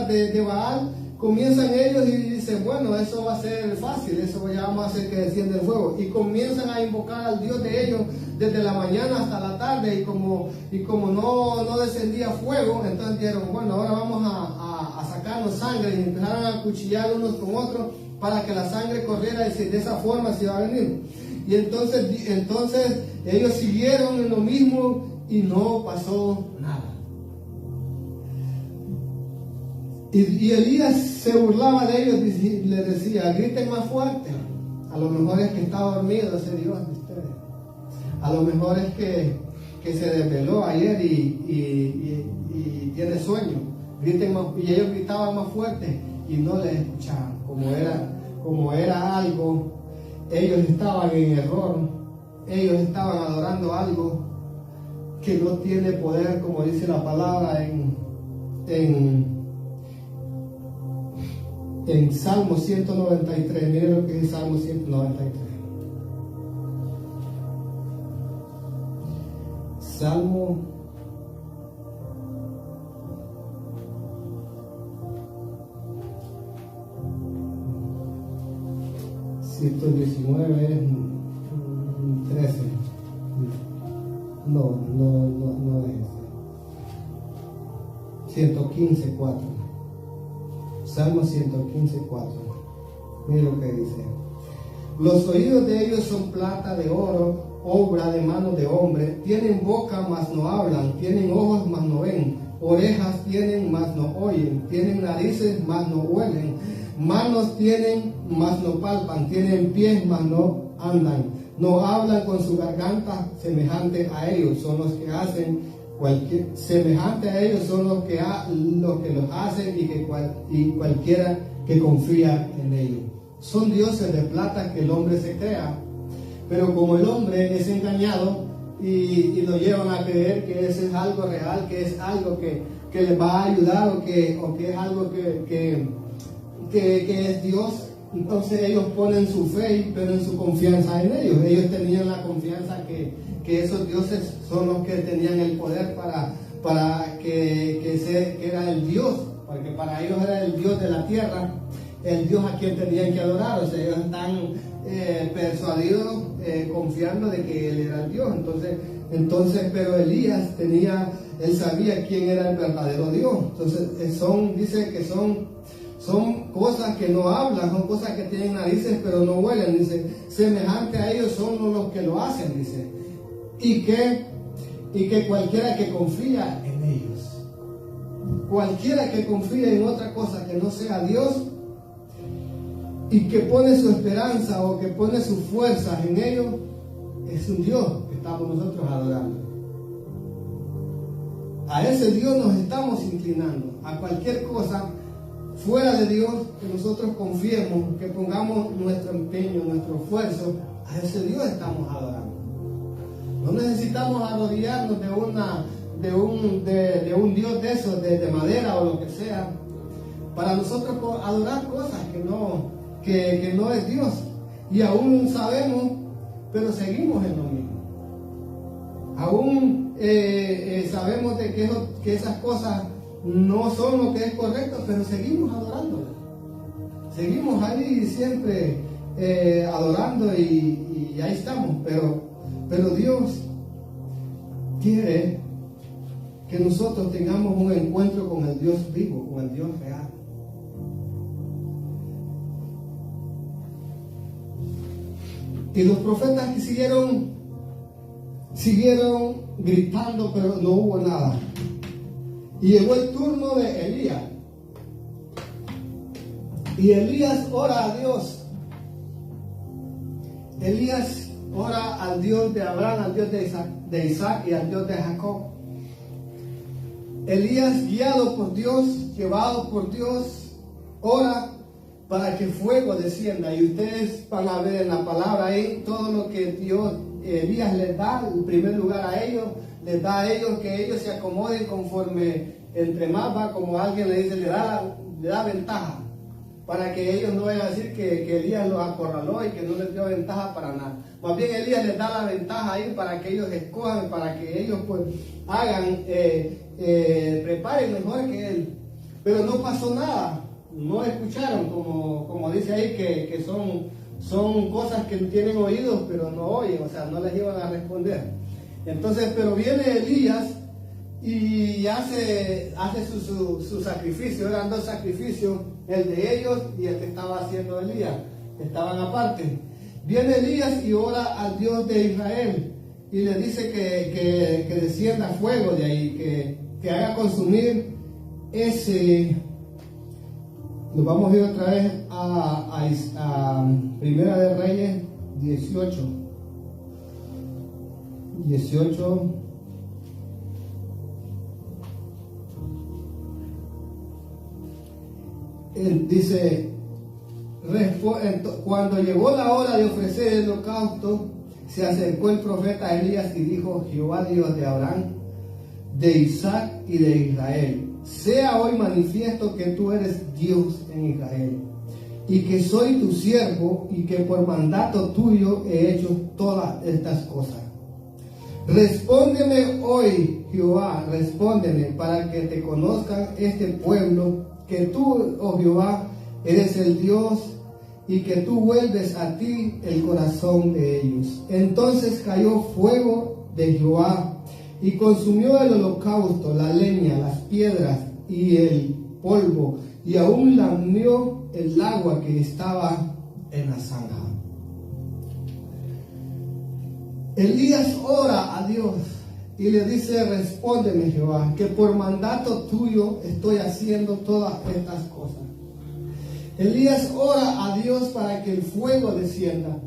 de Baal, comienzan ellos y dicen, bueno, eso va a ser fácil, eso ya vamos a hacer que descienda el fuego. Y comienzan a invocar al Dios de ellos desde la mañana hasta la tarde, y como no descendía fuego, entonces dijeron, bueno, ahora vamos a sacarnos sangre, y empezaron a cuchillar unos con otros para que la sangre corriera, y de esa forma se iba a venir. Y entonces ellos siguieron en lo mismo y no pasó nada. Y Elías se burlaba de ellos y les decía, griten más fuerte. A lo mejor es que está dormido ese Dios de ustedes. A lo mejor es que se desveló ayer y tiene sueño. Griten más, y ellos gritaban más fuerte y no les escuchaban. Como era algo, ellos estaban en error, ellos estaban adorando algo que no tiene poder, como dice la palabra en en Salmo 193. Miren lo que dice Salmo 193. Salmo 119 13. No es ese. 115, 4. Salmo 115, 4. Miren lo que dice. Los oídos de ellos son plata de oro, obra de manos de hombre. Tienen boca, mas no hablan. Tienen ojos, mas no ven. Orejas tienen, mas no oyen. Tienen narices, mas no huelen. Manos tienen, mas no palpan. Tienen pies, mas no andan. No hablan con su garganta. Semejante a ellos son los que hacen semejante a ellos son los que los hacen y cualquiera que confía en ellos. Son dioses de plata que el hombre se crea, pero como el hombre es engañado y lo llevan a creer que ese es algo real, que es algo que les va a ayudar o que es algo que es Dios, entonces ellos ponen su fe, pero en su confianza en ellos. Ellos tenían la confianza que esos dioses son los que tenían el poder para que era el Dios, porque para ellos era el Dios de la tierra, el Dios a quien tenían que adorar. O sea, ellos están persuadidos, confiando de que Él era el Dios. Entonces, pero Elías él sabía quién era el verdadero Dios. Entonces, dice que son cosas que no hablan, son cosas que tienen narices pero no huelen. Dice, semejante a ellos son los que lo hacen, dice. Y que cualquiera que confía en ellos, cualquiera que confía en otra cosa que no sea Dios y que pone su esperanza o que pone sus fuerzas en ellos, es un Dios que estamos nosotros adorando. A ese Dios nos estamos inclinando. A cualquier cosa fuera de Dios que nosotros confiemos, que pongamos nuestro empeño, nuestro esfuerzo, a ese Dios estamos adorando. No necesitamos arrodillarnos de un Dios de esos, de madera o lo que sea, para nosotros adorar cosas que no es Dios. Y aún sabemos, pero seguimos en lo mismo. Aún sabemos de que esas cosas no son lo que es correcto, pero seguimos adorándolas. Seguimos ahí siempre adorando y ahí estamos, pero Dios quiere que nosotros tengamos un encuentro con el Dios vivo, con el Dios real. Y los profetas que siguieron gritando, pero no hubo nada. Y llegó el turno de Elías. Y Elías ora a Dios. Elías ora al Dios de Abraham, al Dios de Isaac y al Dios de Jacob. Elías, guiado por Dios, llevado por Dios, ora para que fuego descienda. Y ustedes van a ver en la palabra ahí todo lo que Elías les da, en primer lugar a ellos, les da a ellos que ellos se acomoden conforme, entre más va, como alguien le dice, le da ventaja, para que ellos no vayan a decir que Elías los acorraló y que no les dio ventaja para nada. Más bien Elías les da la ventaja ahí para que ellos escojan, para que ellos pues hagan, preparen mejor que él. Pero no pasó nada, no escucharon, como dice ahí, que son cosas que tienen oídos pero no oyen, o sea, no les iban a responder. Entonces, pero viene Elías y hace su sacrificio. Eran dos sacrificios, el de ellos y el que estaba haciendo Elías, estaban aparte. Viene Elías y ora al Dios de Israel y le dice que descienda fuego de ahí, que haga consumir ese. Nos vamos a ir otra vez a Primera de Reyes 18. Él dice, cuando llegó la hora de ofrecer el holocausto, se acercó el profeta Elías y dijo, Jehová Dios de Abraham, de Isaac y de Israel, sea hoy manifiesto que tú eres Dios en Israel, y que soy tu siervo, y que por mandato tuyo he hecho todas estas cosas. Respóndeme hoy, Jehová, respóndeme, para que te conozcan este pueblo, que tú, oh Jehová, eres el Dios, y que tú vuelves a ti el corazón de ellos. Entonces cayó fuego de Jehová, y consumió el holocausto, la leña, las piedras y el polvo, y aún lamió el agua que estaba en la zanja. Elías ora a Dios y le dice: respóndeme, Jehová, que por mandato tuyo estoy haciendo todas estas cosas. Elías ora a Dios para que el fuego descienda.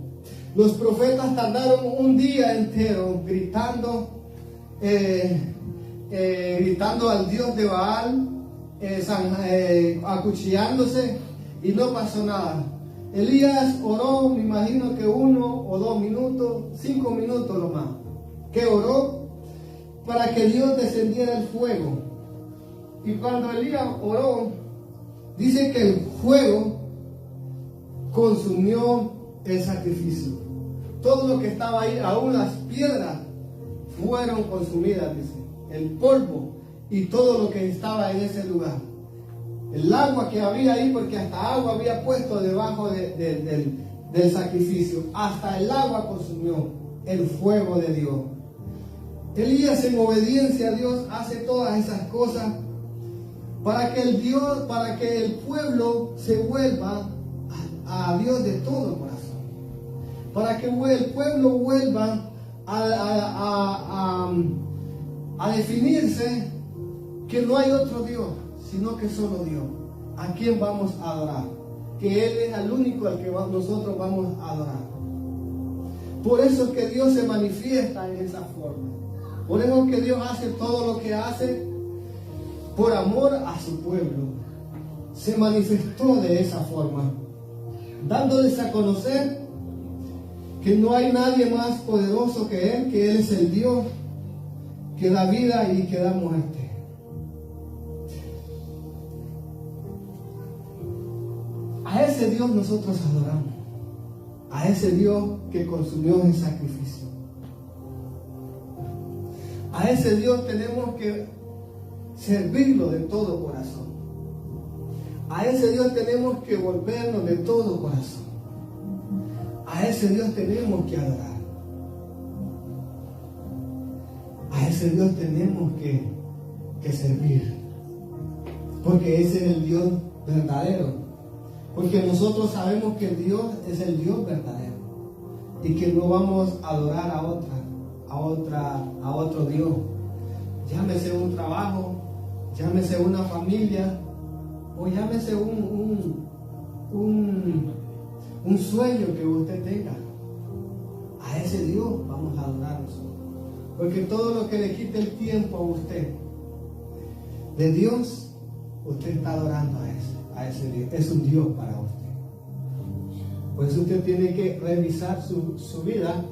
Los profetas tardaron un día entero gritando al Dios de Baal, acuchillándose, y no pasó nada. Elías oró, me imagino que 1 o 2 minutos, 5 minutos lo más, que oró para que Dios descendiera el fuego. Y cuando Elías oró, dice que el fuego consumió el sacrificio. Todo lo que estaba ahí, aún las piedras, fueron consumidas, dice. El polvo y todo lo que estaba en ese lugar. El agua que había ahí, porque hasta agua había puesto debajo del sacrificio. Hasta el agua consumió el fuego de Dios. Elías, en obediencia a Dios, hace todas esas cosas para que el pueblo se vuelva a Dios de todo corazón. Para que el pueblo vuelva a definirse que no hay otro Dios, sino que solo Dios. ¿A quién vamos a adorar? Que Él es el único al que nosotros vamos a adorar. Por eso es que Dios se manifiesta en esa forma. Por eso es que Dios hace todo lo que hace por amor a su pueblo. Se manifestó de esa forma, dándoles a conocer que no hay nadie más poderoso que Él es el Dios que da vida y que da muerte. A ese Dios nosotros adoramos, a ese Dios que consumió el sacrificio. A ese Dios tenemos que servirlo de todo corazón. A ese Dios tenemos que volvernos de todo corazón. A ese Dios tenemos que adorar. A ese Dios tenemos que servir. Porque ese es el Dios verdadero. Porque nosotros sabemos que Dios es el Dios verdadero. Y que no vamos a adorar a otro Dios. Llámese un trabajo, llámese una familia, o llámese un sueño que usted tenga. A ese Dios vamos a adorar nosotros. Porque todo lo que le quite el tiempo a usted de Dios, usted está adorando a ese Dios. Es un Dios para usted. Por eso usted tiene que revisar su vida,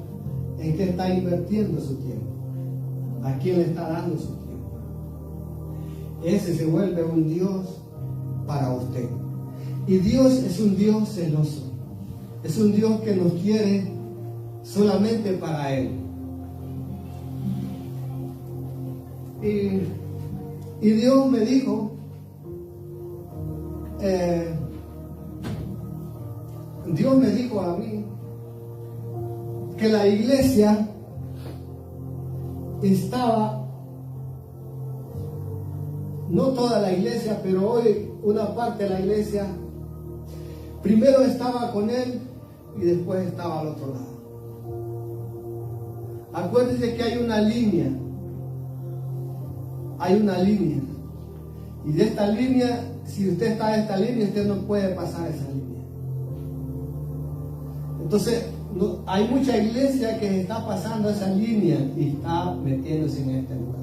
en qué está invirtiendo su tiempo, a quién le está dando su tiempo. Ese se vuelve un Dios para usted. Y Dios es un Dios celoso. Es un Dios que nos quiere solamente para Él. Y Dios me dijo, Dios me dijo a mí que la iglesia estaba, no toda la iglesia, pero hoy una parte de la iglesia, primero estaba con Él y después estaba al otro lado. Acuérdense que hay una línea. Hay una línea. Y de esta línea, si usted está en esta línea, usted no puede pasar esa línea. Entonces, hay mucha iglesia que está pasando esa línea y está metiéndose en este lugar.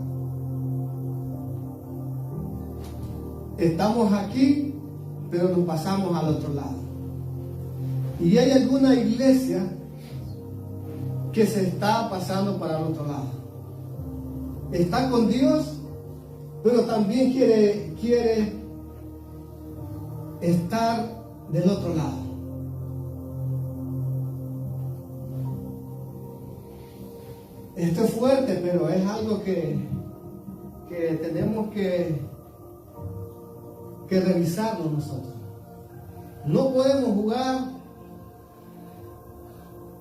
Estamos aquí, pero nos pasamos al otro lado. Y hay alguna iglesia que se está pasando para el otro lado. Está con Dios, pero también quiere estar del otro lado. Esto es fuerte, pero es algo que tenemos que revisarnos nosotros. No podemos jugar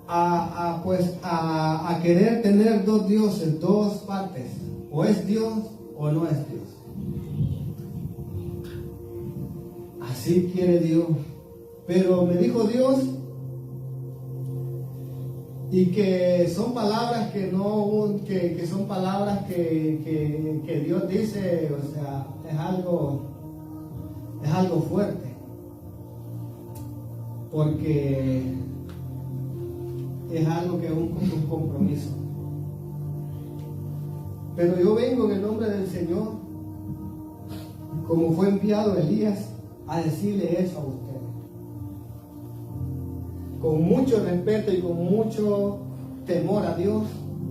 a querer tener dos dioses, dos partes. O es Dios o no es Dios. Así quiere Dios. Pero me dijo Dios, y que son palabras que son palabras que Dios dice, o sea, es algo fuerte, porque es algo que es un compromiso. Pero yo vengo en el nombre del Señor, como fue enviado Elías, a decirle eso a ustedes. Con mucho respeto y con mucho temor a Dios,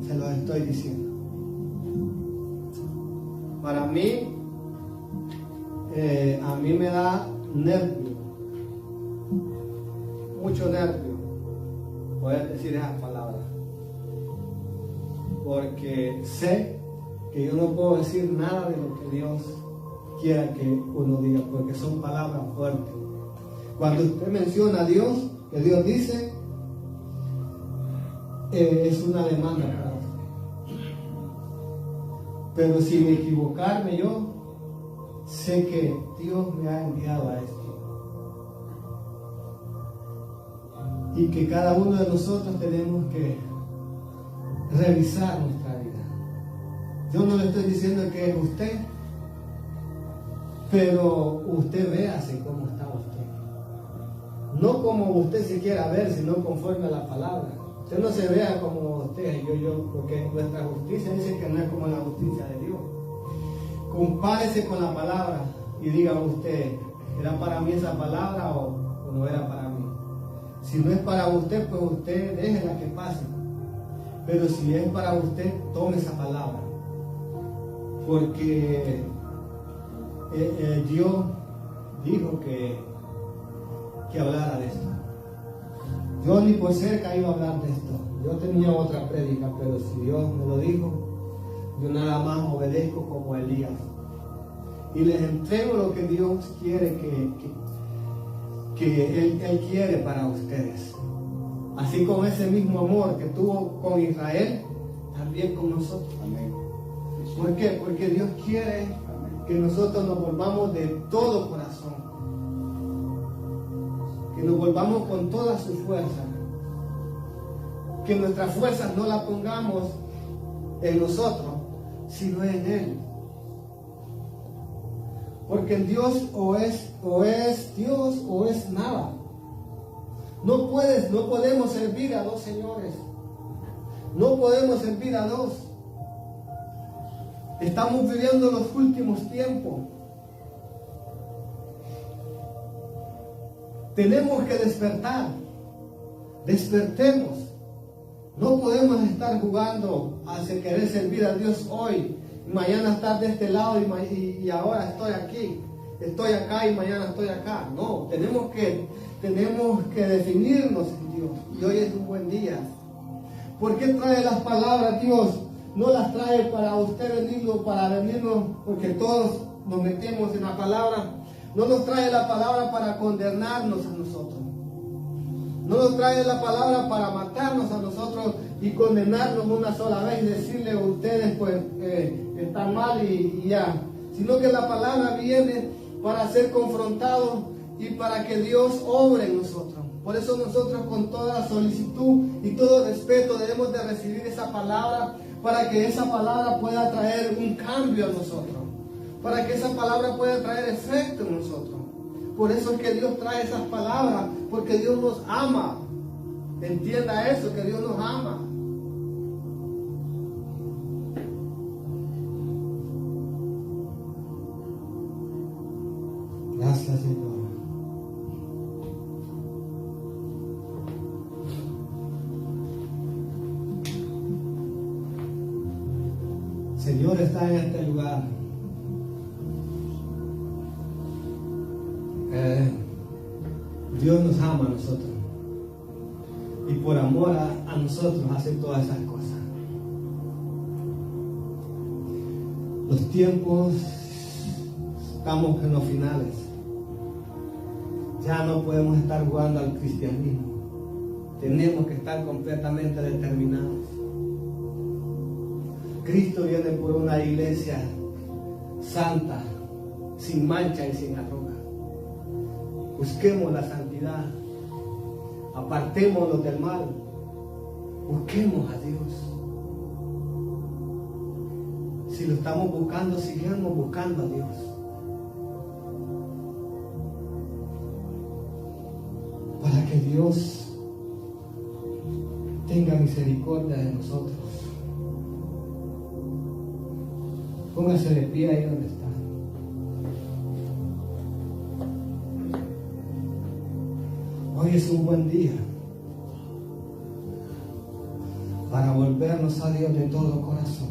se lo estoy diciendo. Para mí, a mí me da nervio, mucho nervio, poder decir esas palabras. Porque sé que yo no puedo decir nada de lo que Dios quiera que uno diga, porque son palabras fuertes. Cuando usted menciona a Dios, que Dios dice, es una demanda para usted. Pero sin equivocarme yo, sé que Dios me ha enviado a esto. Y que cada uno de nosotros tenemos que revisar nuestra vida. Yo no le estoy diciendo que es usted, pero usted véase cómo está usted. No como usted se quiera ver, sino conforme a la palabra. Usted no se vea como usted, porque nuestra justicia dice que no es como la justicia de Dios. Compárese con la palabra y diga usted, ¿era para mí esa palabra o no era para mí? Si no es para usted, pues usted déjela que pase. Pero si es para usted, tome esa palabra. Porque Dios dijo que hablara de esto. Yo ni por cerca iba a hablar de esto. Yo tenía otra prédica, pero si Dios me lo dijo, yo nada más obedezco como Elías. Y les entrego lo que Dios quiere que Él quiere para ustedes. Así como ese mismo amor que tuvo con Israel, también con nosotros. Amén. ¿Por qué? Porque Dios quiere que nosotros nos volvamos de todo corazón. Que nos volvamos con toda su fuerza. Que nuestras fuerzas no las pongamos en nosotros, sino en Él. Porque en Dios o es Dios o es nada. No podemos servir a dos señores. No podemos servir a dos. Estamos viviendo los últimos tiempos. Tenemos que despertar. Despertemos. No podemos estar jugando a querer servir a Dios hoy, y mañana estar de este lado y ahora estoy aquí, estoy acá y mañana estoy acá. No, tenemos que definirnos en Dios. Y hoy es un buen día. ¿Por qué trae las palabras Dios? No las trae para usted venirnos, porque todos nos metemos en la palabra. No nos trae la palabra para condenarnos a nosotros. No nos trae la palabra para matarnos a nosotros y condenarnos una sola vez y decirle a ustedes pues están mal y ya. Sino que la palabra viene para ser confrontados y para que Dios obre en nosotros. Por eso nosotros con toda solicitud y todo respeto debemos de recibir esa palabra, para que esa palabra pueda traer un cambio a nosotros, para que esa palabra pueda traer efecto en nosotros. Por eso es que Dios trae esas palabras, porque Dios nos ama. Entienda eso, que Dios nos ama. Gracias, Señor. Señor está en este lugar. Dios nos ama a nosotros. Y por amor a nosotros hace todas esas cosas. Los tiempos, estamos en los finales. Ya no podemos estar jugando al cristianismo. Tenemos que estar completamente determinados. Cristo viene por una iglesia santa, sin mancha y sin arruga. Busquemos la santidad. Apartémonos del mal. Busquemos a Dios. Si lo estamos buscando, sigamos buscando a Dios. Para que Dios tenga misericordia de nosotros. Póngase de pie ahí donde está. Hoy es un buen día para volvernos a Dios de todo corazón.